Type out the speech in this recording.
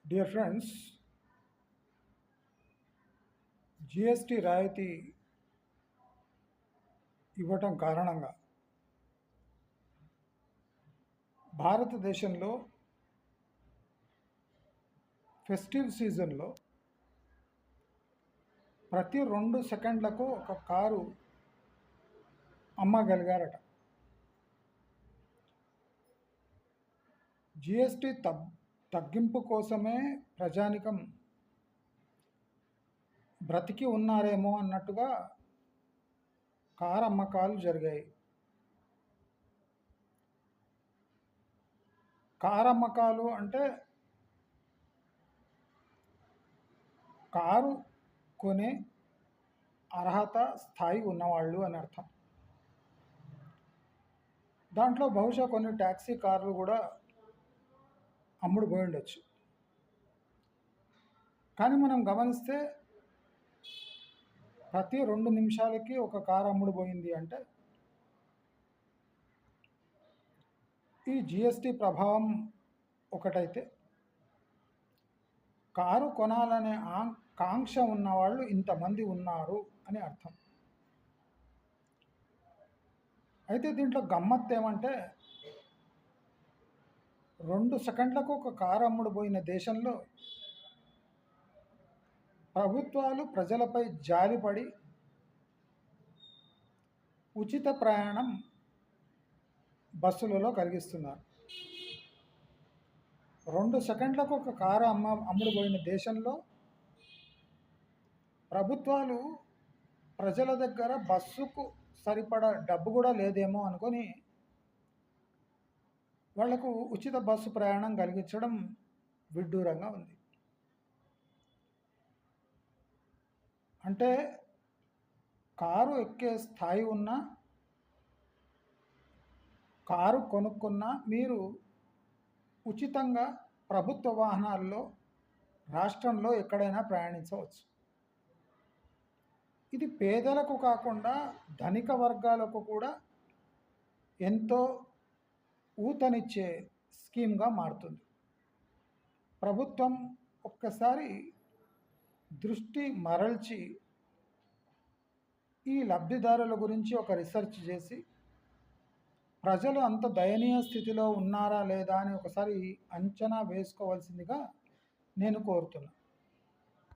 Dear friends, GST రాయితీ ఇవ్వటం కారణంగా భారతదేశంలో ఫెస్టివ్ సీజన్లో ప్రతి 2 సెకండ్లకు ఒక కారు అమ్మగలిగారట. జిఎస్టి తగ్గింపు కోసమే ప్రజానికం బ్రతికి ఉన్నారేమో అన్నట్టుగా కారు అమ్మకాలు జరిగాయి. కారు అమ్మకాలు అంటే కారు కొనే అర్హత స్థాయి ఉన్నవాళ్ళు అని అర్థం. దాంట్లో బహుశా కొన్ని ట్యాక్సీ కార్లు కూడా అమ్ముడు పోయి ఉండొచ్చు. కానీ మనం గమనిస్తే ప్రతి 2 నిమిషాలకి ఒక కారు అమ్ముడు పోయింది అంటే ఈ జిఎస్టి ప్రభావం ఒకటైతే, కారు కొనాలనే కాంక్ష ఉన్నవాళ్ళు ఇంతమంది ఉన్నారు అని అర్థం. అయితే దీంట్లో గమ్మత్తు ఏమంటే 2 సెకండ్లకు ఒక కారు అమ్ముడు పోయిన దేశంలో ప్రభుత్వాలు ప్రజలపై జాలిపడి ఉచిత ప్రయాణం బస్సులలో కలిగిస్తున్నారు. 2 సెకండ్లకు ఒక కారు అమ్ముడు పోయిన దేశంలో ప్రభుత్వాలు ప్రజల దగ్గర బస్సుకు సరిపడా డబ్బు కూడా లేదేమో అనుకొని వాళ్లకు ఉచిత బస్సు ప్రయాణం కలిగించడం విడ్డూరంగా ఉంది. అంటే కారు ఎక్కే స్థాయి ఉన్న, కారు కొనుక్కున్న మీరు ఉచితంగా ప్రభుత్వ వాహనాల్లో రాష్ట్రంలో ఎక్కడైనా ప్రయాణించవచ్చు. ఇది పేదలకు కాకుండా ధనిక వర్గాలకు కూడా ఎంతో ఊతనిచ్చే స్కీమ్గా మారుతుంది. ప్రభుత్వం ఒక్కసారి దృష్టి మరల్చి ఈ లబ్ధిదారుల గురించి ఒక రీసెర్చ్ చేసి ప్రజలు అంత దయనీయ స్థితిలో ఉన్నారా లేదా అని ఒకసారి అంచనా వేసుకోవాల్సిందిగా నేను కోరుతున్నాను.